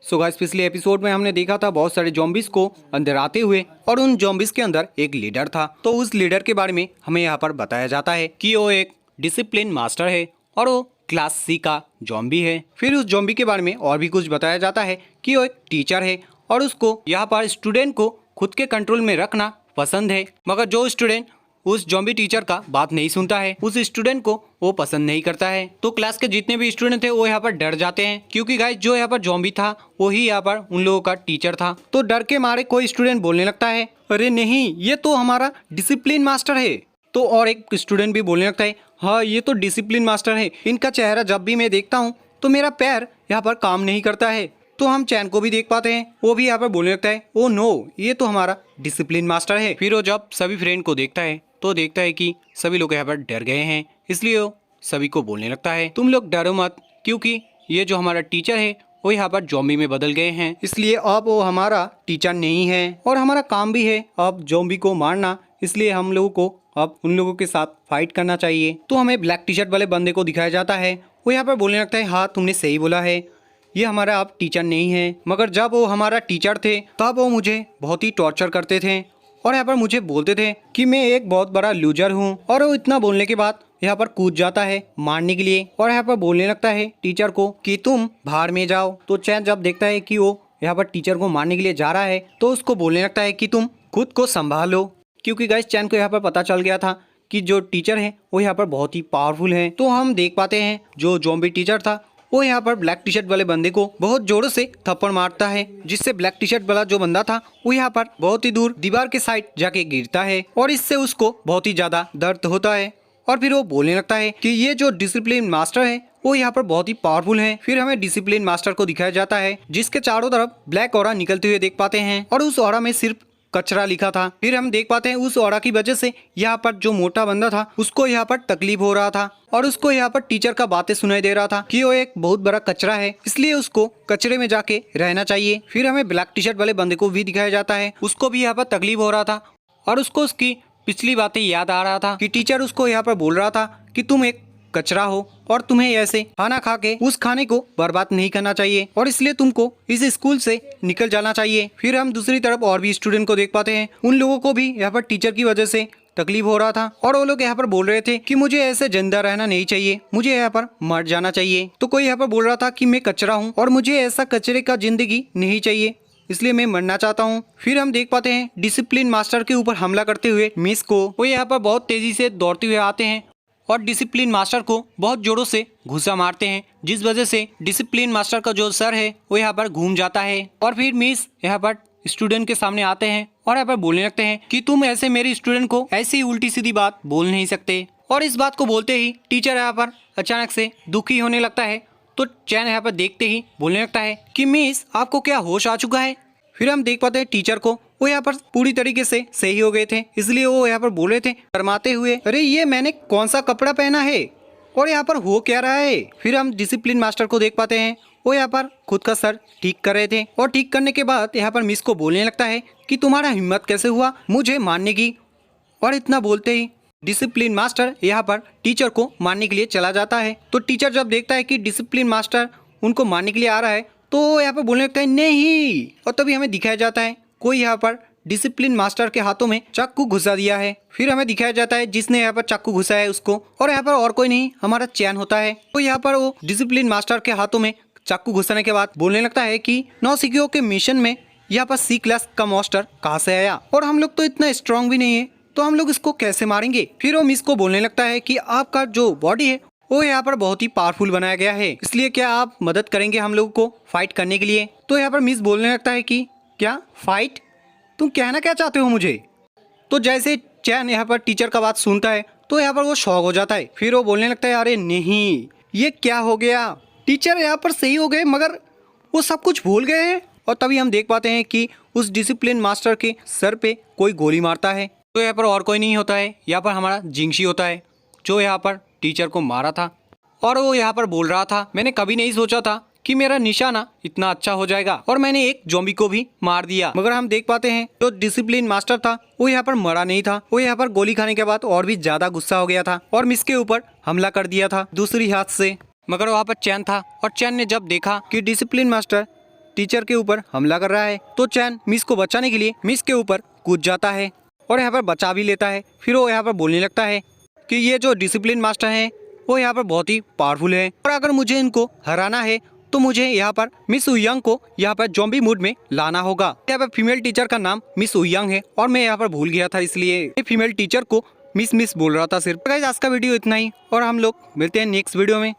So guys, पिछले episode में हमने देखा था बहुत सारे ज़ॉम्बीज को अंदर आते हुए और उन ज़ॉम्बीज के अंदर एक लीडर था। तो उस लीडर के बारे में हमें यहाँ पर बताया जाता है कि वो एक डिसिप्लिन मास्टर है और वो क्लास सी का ज़ॉम्बी है। फिर उस ज़ॉम्बी के बारे में और भी कुछ बताया जाता है कि वो एक टीचर है और उसको यहाँ पर स्टूडेंट को खुद के कंट्रोल में रखना पसंद है, मगर जो स्टूडेंट उस ज़ॉम्बी टीचर का बात नहीं सुनता है, उस स्टूडेंट को वो पसंद नहीं करता है। तो क्लास के जितने भी स्टूडेंट थे वो यहाँ पर डर जाते हैं, क्योंकि गाइस जो यहाँ पर ज़ॉम्बी था वो ही यहाँ पर उन लोगों का टीचर था। तो डर के मारे कोई स्टूडेंट बोलने लगता है, अरे नहीं, ये तो हमारा डिसिप्लिन मास्टर है। तो और एक स्टूडेंट भी बोलने लगता है, हाँ ये तो डिसिप्लिन मास्टर है, इनका चेहरा जब भी मैं देखता हूँ तो मेरा पैर यहाँ पर काम नहीं करता है। तो हम चैन को भी देख पाते हैं, वो भी यहाँ पर बोलने लगता है, ओ नो, ये तो हमारा डिसिप्लिन मास्टर है। फिर वो जब सभी फ्रेंड को देखता है तो देखता है कि सभी लोग यहाँ पर डर गए हैं, इसलिए वो सभी को बोलने लगता है, तुम लोग डरो मत, क्योंकि ये जो हमारा टीचर है वो यहाँ पर ज़ॉम्बी में बदल गए हैं, इसलिए अब वो हमारा टीचर नहीं है और हमारा काम भी है अब ज़ॉम्बी को मारना, इसलिए हम लोगों को अब उन लोगों के साथ फाइट करना चाहिए। तो हमें ब्लैक टी शर्ट वाले बंदे को दिखाया जाता है, वो यहाँ पर बोलने लगता है, हाँ तुमने सही बोला है, ये हमारा अब टीचर नहीं है, मगर जब वो हमारा टीचर थे तब वो मुझे बहुत ही टॉर्चर करते थे और यहाँ पर मुझे बोलते थे कि मैं एक बहुत बड़ा लूजर हूँ। और वो इतना बोलने के बाद यहाँ पर कूद जाता है मारने के लिए और यहाँ पर बोलने लगता है टीचर को कि तुम बाहर में जाओ। तो चैन जब देखता है कि वो यहाँ पर टीचर को मारने के लिए जा रहा है तो उसको बोलने लगता है कि तुम खुद को संभालो, क्योंकि गाइस चैन को यहाँ पर पता चल गया था कि जो टीचर है वो यहाँ पर बहुत ही पावरफुल है। तो हम देख पाते हैं जो ज़ॉम्बी टीचर था वो यहाँ पर ब्लैक टी शर्ट वाले बंदे को बहुत जोरों से थप्पड़ मारता है, जिससे ब्लैक टी शर्ट वाला जो बंदा था वो यहाँ पर बहुत ही दूर दीवार के साइड जाके गिरता है और इससे उसको बहुत ही ज्यादा दर्द होता है। और फिर वो बोलने लगता है कि ये जो डिसिप्लिन मास्टर है वो यहाँ पर बहुत ही पावरफुल है। फिर हमें डिसिप्लिन मास्टर को दिखाया जाता है जिसके चारों तरफ ब्लैक ऑरा निकलते हुए देख पाते हैं और उस ऑरा में सिर्फ कचरा लिखा था। फिर हम देख पाते हैं उस ऑरा की वजह से यहाँ पर जो मोटा बंदा था उसको यहाँ पर तकलीफ हो रहा था और उसको यहाँ पर टीचर का बातें सुनाई दे रहा था कि वो एक बहुत बड़ा कचरा है, इसलिए उसको कचरे में जाके रहना चाहिए। फिर हमें ब्लैक टी शर्ट वाले बंदे को भी दिखाया जाता है, उसको भी यहाँ पर तकलीफ हो रहा था और उसको उसकी पिछली बातें याद आ रहा था कि टीचर उसको यहाँ पर बोल रहा था कि तुम एक कचरा हो और तुम्हें ऐसे खाना खा के उस खाने को बर्बाद नहीं करना चाहिए और इसलिए तुमको इस स्कूल से निकल जाना चाहिए। फिर हम दूसरी तरफ और भी स्टूडेंट को देख पाते हैं, उन लोगों को भी यहाँ पर टीचर की वजह से तकलीफ हो रहा था और वो लोग यहाँ पर बोल रहे थे कि मुझे ऐसे जिंदा रहना नहीं चाहिए, मुझे यहाँ पर मर जाना चाहिए। तो कोई यहाँ पर बोल रहा था कि मैं कचरा हूँ और मुझे ऐसा कचरे का जिंदगी नहीं चाहिए, इसलिए मैं मरना चाहता हूँ। फिर हम देख पाते हैं डिसिप्लिन मास्टर के ऊपर हमला करते हुए मिस को, वो यहाँ पर बहुत तेजी से दौड़ते हुए आते हैं और डिसिप्लिन मास्टर को बहुत जोरों से घुसा मारते हैं, जिस वजह से डिसिप्लिन मास्टर का जो सर है वो यहाँ पर घूम जाता है। और फिर मिस यहाँ पर स्टूडेंट के सामने आते हैं और यहाँ पर बोलने लगते हैं कि तुम ऐसे मेरे स्टूडेंट को ऐसी उल्टी सीधी बात बोल नहीं सकते। और इस बात को बोलते ही टीचर यहाँ पर अचानक से दुखी होने लगता है। तो चैन यहाँ पर देखते ही बोलने लगता है कि मिस आपको क्या होश आ चुका है। फिर हम देख पाते हैं टीचर को, वो यहाँ पर पूरी तरीके से सही हो गए थे, इसलिए वो यहाँ पर बोल रहे थे शर्माते हुए, अरे ये मैंने कौन सा कपड़ा पहना है और यहाँ पर हो क्या रहा है। फिर हम डिसिप्लिन मास्टर को देख पाते हैं, वो यहाँ पर खुद का सर ठीक कर रहे थे और ठीक करने के बाद यहाँ पर मिस को बोलने लगता है कि तुम्हारा हिम्मत कैसे हुआ मुझे मारने की। और इतना बोलते ही डिसिप्लिन मास्टर यहाँ पर टीचर को मारने के लिए चला जाता है। तो टीचर जब देखता है कि डिसिप्लिन मास्टर उनको मारने के लिए आ रहा है तो यहाँ पर बोलने लगता है नहीं, और तभी हमें दिखाया जाता है कोई यहाँ पर डिसिप्लिन मास्टर के हाथों में चाकू घुसा दिया है। फिर हमें दिखाया जाता है जिसने यहाँ पर चाकू घुसा है उसको, और यहाँ पर और कोई नहीं हमारा चैन होता है। तो यहाँ पर वो डिसिप्लिन मास्टर के हाथों में चाकू घुसाने के बाद बोलने लगता है कि नौसिखियों के मिशन में यहाँ पर सी क्लास का मास्टर कहाँ से आया और हम लोग तो इतना स्ट्रांग भी नहीं है, तो हम लोग इसको कैसे मारेंगे। फिर वो मिस को बोलने लगता है कि आपका जो बॉडी है वो यहाँ पर बहुत ही पावरफुल बनाया गया है, इसलिए क्या आप मदद करेंगे हम लोगों को फाइट करने के लिए। तो यहाँ पर मिस बोलने लगता है कि क्या फाइट, तुम कहना क्या चाहते हो मुझे। तो जैसे चैन यहाँ पर टीचर का बात सुनता है तो यहाँ पर वो शॉक हो जाता है। फिर वो बोलने लगता है अरे नहीं, ये क्या हो गया, टीचर यहाँ पर सही हो गए मगर वो सब कुछ भूल गए हैं। और तभी हम देख पाते हैं कि उस डिसिप्लिन मास्टर के सर पे कोई गोली मारता है। तो यहाँ पर और कोई नहीं होता है, यहाँ पर हमारा जिंगशी होता है जो यहाँ पर टीचर को मारा था। और वो यहाँ पर बोल रहा था मैंने कभी नहीं सोचा था कि मेरा निशाना इतना अच्छा हो जाएगा और मैंने एक ज़ॉम्बी को भी मार दिया। मगर हम देख पाते हैं जो डिसिप्लिन मास्टर था वो यहाँ पर मरा नहीं था, वो यहाँ पर गोली खाने के बाद और भी ज्यादा गुस्सा हो गया था और मिस के ऊपर हमला कर दिया था दूसरी हाथ से। मगर वहाँ पर चैन था और चैन ने जब देखा कि डिसिप्लिन मास्टर टीचर के ऊपर हमला कर रहा है। तो चैन मिस को बचाने के लिए मिस के ऊपर कूद जाता है और यहाँ पर बचा भी लेता है। फिर वो यहाँ पर बोलने लगता है कि ये जो डिसिप्लिन मास्टर हैं वो यहाँ पर बहुत ही पावरफुल है और अगर मुझे इनको हराना है तो मुझे यहाँ पर मिस उयंग को यहाँ पर ज़ॉम्बी मूड में लाना होगा। यहाँ पर फीमेल टीचर का नाम मिस उयंग है और मैं यहाँ पर भूल गया था, इसलिए फीमेल टीचर को मिस बोल रहा था सिर्फ। गाइस आज का वीडियो इतना ही और हम लोग मिलते हैं नेक्स्ट वीडियो में।